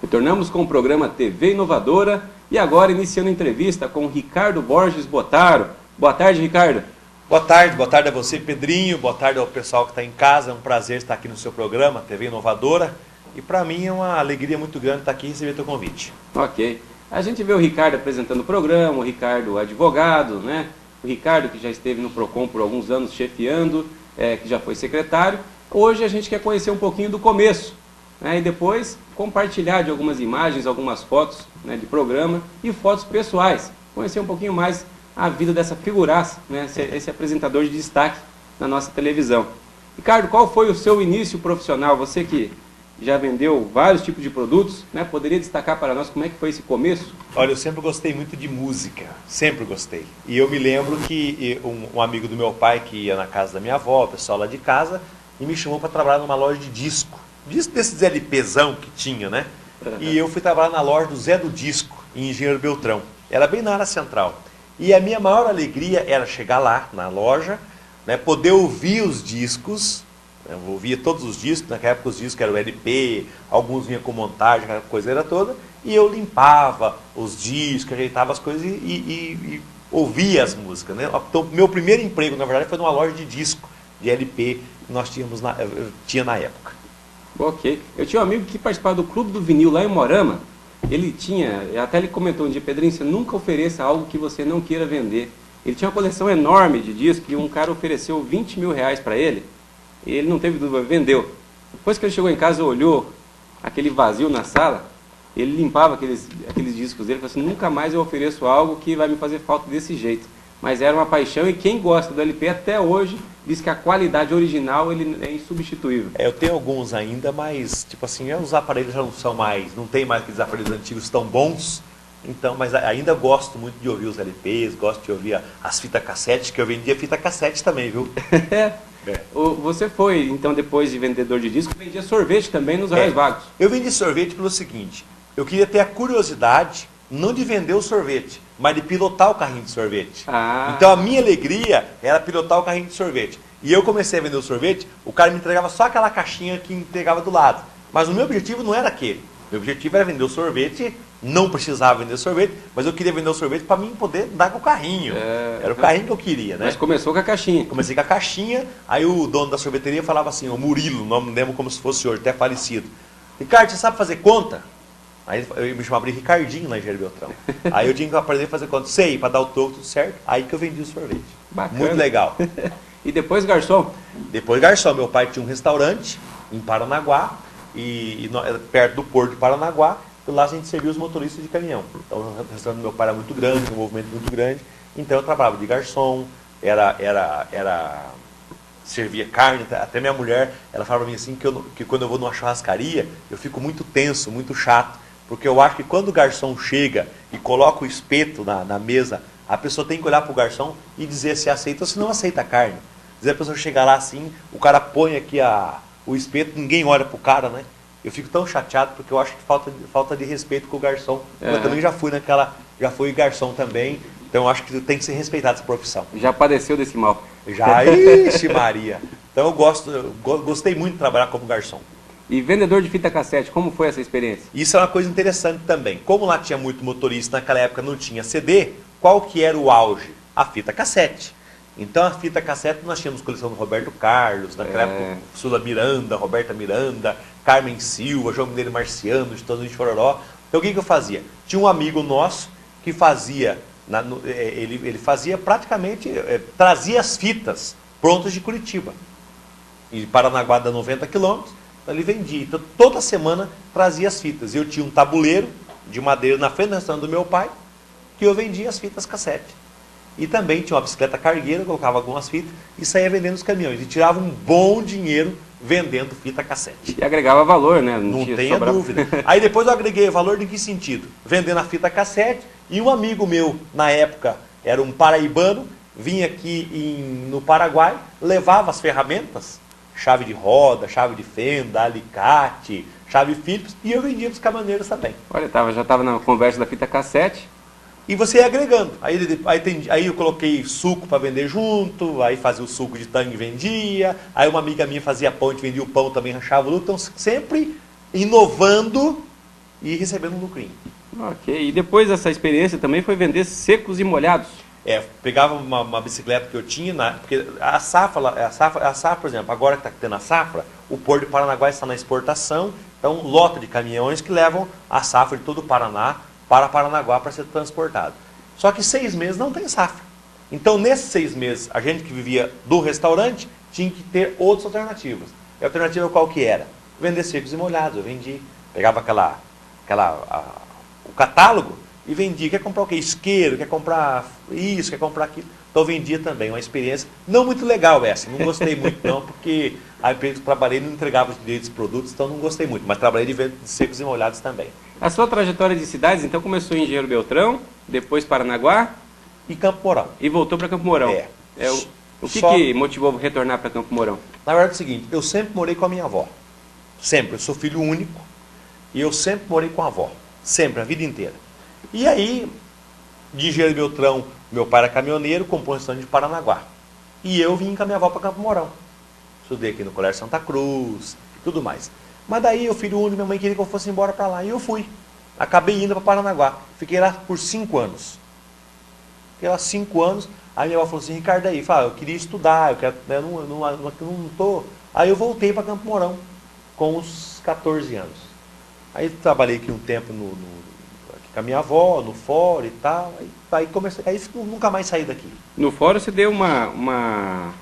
Retornamos com o programa TV Inovadora e agora iniciando a entrevista com Ricardo Borges Bottaro. Boa tarde, Ricardo. Boa tarde a você, Pedrinho, boa tarde ao pessoal que está em casa, é um prazer estar aqui no seu programa, TV Inovadora, e para mim é uma alegria muito grande estar aqui e receber teu convite. Ok. A gente vê o Ricardo apresentando o programa, o Ricardo advogado, né? O Ricardo que já esteve no PROCON por alguns anos chefiando, que já foi secretário. Hoje a gente quer conhecer um pouquinho do começo, né? E depois compartilhar de algumas imagens, algumas fotos, né, de programa e fotos pessoais. Conhecer um pouquinho mais a vida dessa figuraça, né, esse apresentador de destaque na nossa televisão. Ricardo, qual foi o seu início profissional? Você que já vendeu vários tipos de produtos, né, poderia destacar para nós como é que foi esse começo? Olha, eu sempre gostei muito de música, sempre gostei. E eu me lembro que um amigo do meu pai que ia na casa da minha avó, o pessoal lá de casa, e me chamou para trabalhar numa loja de disco desses LPzão que tinha, né? Uhum. E eu fui trabalhar na loja do Zé do Disco, em Engenheiro Beltrão. Era bem na área central. E a minha maior alegria era chegar lá, na loja, né, poder ouvir os discos. Eu ouvia todos os discos, naquela época os discos eram LP, alguns vinham com montagem, aquela coisa era toda. E eu limpava os discos, ajeitava as coisas e ouvia as músicas, né? Então, meu primeiro emprego, na verdade, foi numa loja de disco, de LP, que nós tinha na época. Ok. Eu tinha um amigo que participava do Clube do Vinil lá em Moarama. Ele comentou um dia, Pedrinho, você nunca ofereça algo que você não queira vender. Ele tinha uma coleção enorme de discos e um cara ofereceu 20 mil reais para ele. E ele não teve dúvida, vendeu. Depois que ele chegou em casa, olhou aquele vazio na sala, ele limpava aqueles discos dele e falou assim, nunca mais eu ofereço algo que vai me fazer falta desse jeito. Mas era uma paixão e quem gosta do LP até hoje diz que a qualidade original ele é insubstituível. Eu tenho alguns ainda, mas tipo assim, os aparelhos já não tem mais aqueles aparelhos antigos tão bons. Então, mas ainda gosto muito de ouvir os LPs, gosto de ouvir as fitas cassete, que eu vendia fita cassete também, viu? Você foi, então, depois de vendedor de disco, vendia sorvete também nos horários vagos. Eu vendi sorvete pelo seguinte, eu queria ter a curiosidade, não de vender o sorvete, mas de pilotar o carrinho de sorvete. Então a minha alegria era pilotar o carrinho de sorvete. E eu comecei a vender o sorvete, o cara me entregava só aquela caixinha que entregava do lado. Mas o meu objetivo não era aquele. Meu objetivo era vender o sorvete, não precisava vender o sorvete, mas eu queria vender o sorvete para mim poder dar com o carrinho. Era o carrinho que eu queria, né? Mas começou com a caixinha. Comecei com a caixinha, aí o dono da sorveteria falava assim, o Murilo, o nome dele como se fosse hoje, até falecido. Ricardo, você sabe fazer conta? Aí eu me chamava de Ricardinho lá em Engenheiro Beltrão. Aí eu tinha que aprender a fazer conta. Sei, para dar o troco, tudo certo. Aí que eu vendi o sorvete. Bacana. Muito legal. E depois garçom? Depois garçom. Meu pai tinha um restaurante em Paranaguá, perto do porto de Paranaguá, e lá a gente servia os motoristas de caminhão. Então o restaurante do meu pai era muito grande, um movimento muito grande. Então eu trabalhava de garçom, servia carne, até minha mulher, ela falava para mim assim, que quando eu vou numa churrascaria, eu fico muito tenso, muito chato. Porque eu acho que quando o garçom chega e coloca o espeto na mesa, a pessoa tem que olhar para o garçom e dizer se aceita ou se não aceita a carne. Dizer a pessoa chegar lá assim, o cara põe aqui o espeto, ninguém olha para o cara, né? Eu fico tão chateado porque eu acho que falta de respeito com o garçom. Eu também já fui garçom também, então eu acho que tem que ser respeitado essa profissão. Já padeceu desse mal? Já, ixi Maria. Então eu gostei muito de trabalhar como garçom. E vendedor de fita cassete, como foi essa experiência? Isso é uma coisa interessante também. Como lá tinha muito motorista, naquela época não tinha CD, qual que era o auge? A fita cassete. Então a fita cassete nós tínhamos coleção do Roberto Carlos, naquela época Sula Miranda, Roberta Miranda, Carmen Silva, João Mineiro Marciano, de Todo de Chororó. Então o que eu fazia? Tinha um amigo nosso que fazia, ele fazia praticamente, trazia as fitas prontas de Curitiba. E Paranaguá dá 90 quilômetros. Ele vendia, então toda semana trazia as fitas. Eu tinha um tabuleiro de madeira na frente do restaurante do meu pai, que eu vendia as fitas cassete. E também tinha uma bicicleta cargueira, colocava algumas fitas e saía vendendo os caminhões. E tirava um bom dinheiro vendendo fita cassete. E agregava valor, né? Não tenha dúvida. Aí depois eu agreguei valor em que sentido? Vendendo a fita cassete, e um amigo meu, na época, era um paraibano, vinha aqui no Paraguai, levava as ferramentas, chave de roda, chave de fenda, alicate, chave Phillips, e eu vendia para os caminhoneiros também. Olha, já estava na conversa da fita cassete. E você ia agregando. Aí eu coloquei suco para vender junto, aí fazia o suco de tangue e vendia, aí uma amiga minha fazia pão, a gente vendia o pão também, rachava o lucro. Então sempre inovando e recebendo um lucrinho. Ok, e depois dessa experiência também foi vender secos e molhados. Pegava uma bicicleta que eu tinha, porque a safra, por exemplo, agora que está tendo a safra, o Porto de Paranaguá está na exportação, então lota de caminhões que levam a safra de todo o Paraná para Paranaguá para ser transportado. Só que 6 meses não tem safra. Então, nesses 6 meses, a gente que vivia do restaurante tinha que ter outras alternativas. E a alternativa qual que era? Vender secos e molhados. Eu vendi, pegava o catálogo e vendia. Quer comprar o quê? Isqueiro, quer comprar isso, quer comprar aquilo. Então, eu vendia também. Uma experiência não muito legal essa. Não gostei muito não, porque a empresa que eu trabalhei não entregava os direitos dos produtos, então não gostei muito. Mas trabalhei de venda de secos e molhados também. A sua trajetória de cidades, então, começou em Engenheiro Beltrão, depois Paranaguá. E Campo Mourão. E voltou para Campo Mourão. O que motivou retornar para Campo Mourão? Na verdade é o seguinte, eu sempre morei com a minha avó. Sempre. Eu sou filho único e eu sempre morei com a avó. Sempre, a vida inteira. E aí, de Engenheiro Beltrão, meu pai era caminhoneiro, comprou um restaurante de Paranaguá. E eu vim com a minha avó para Campo Mourão. Estudei aqui no Colégio Santa Cruz e tudo mais. Mas daí, eu filho único, minha mãe queria que eu fosse embora para lá. E eu fui. Acabei indo para Paranaguá. Fiquei lá por 5 anos. Fiquei lá 5 anos, aí minha avó falou assim, Ricardo, aí, eu queria estudar, eu não tô. Aí eu voltei para Campo Mourão, com uns 14 anos. Aí trabalhei aqui um tempo aqui com a minha avó, no fórum e tal, aí comecei, aí nunca mais saí daqui. No fórum você deu uma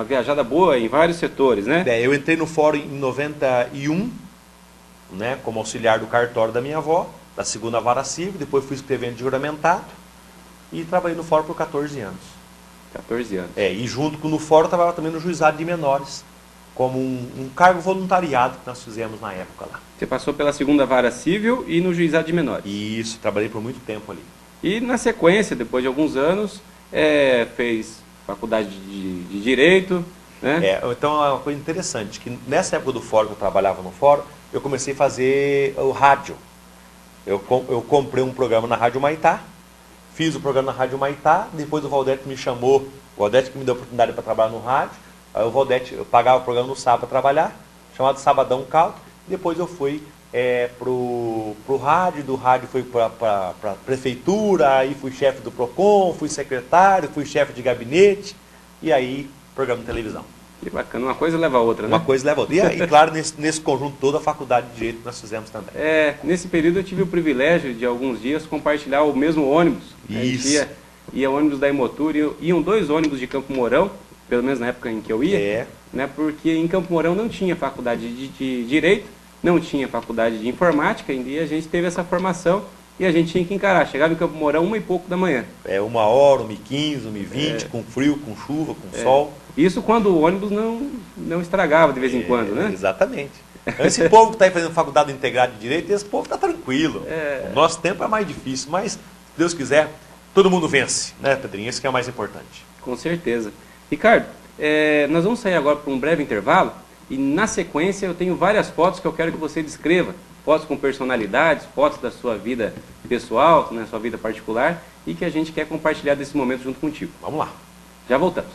viajada boa em vários setores, né? Eu entrei no fórum em 91, né, como auxiliar do cartório da minha avó, da 2ª Vara Civil, depois fui escrevendo de juramentado, e trabalhei no fórum por 14 anos. 14 anos. E junto com no fórum eu trabalhava também no juizado de menores, como um cargo voluntariado que nós fizemos na época lá. Você passou pela 2ª Vara Civil e no juizado de menores. Isso, trabalhei por muito tempo ali. E na sequência, depois de alguns anos, fez faculdade de Direito, né? Então é uma coisa interessante, que nessa época do fórum, que eu trabalhava no fórum, eu comecei a fazer o rádio. Eu comprei um programa na Rádio Maitá, fiz o programa na Rádio Maitá, depois o Valdete me chamou, o Valdete que me deu a oportunidade para trabalhar no rádio, aí o Valdete, eu pagava o programa no sábado para trabalhar, chamado Sabadão Caldo, depois eu fui pro rádio, do rádio fui para a prefeitura, aí fui chefe do PROCON, fui secretário, fui chefe de gabinete, e aí programa de televisão. Que bacana, uma coisa leva a outra, né? Uma coisa leva a outra. E claro, nesse conjunto todo, a faculdade de Direito que nós fizemos também. Nesse período eu tive o privilégio de alguns dias compartilhar o mesmo ônibus. Isso. Ia ônibus da Emotur, iam 2 ônibus de Campo Mourão, pelo menos na época em que eu ia, né? Porque em Campo Mourão não tinha faculdade de Direito, não tinha faculdade de Informática, e a gente teve essa formação e a gente tinha que encarar. Chegava em Campo Mourão 1h pouco da manhã. 1h, 1h15, 1h20, com frio, com chuva, com sol. Isso quando o ônibus não estragava de vez em quando, né? Exatamente. Esse povo que está aí fazendo faculdade integrada de Direito, esse povo está tranquilo. O nosso tempo é mais difícil, mas, se Deus quiser, todo mundo vence, né, Pedrinho? Isso que é o mais importante. Com certeza. Ricardo, nós vamos sair agora para um breve intervalo e, na sequência, eu tenho várias fotos que eu quero que você descreva. Fotos com personalidades, fotos da sua vida pessoal, na sua vida particular, e que a gente quer compartilhar desse momento junto contigo. Vamos lá. Já voltamos.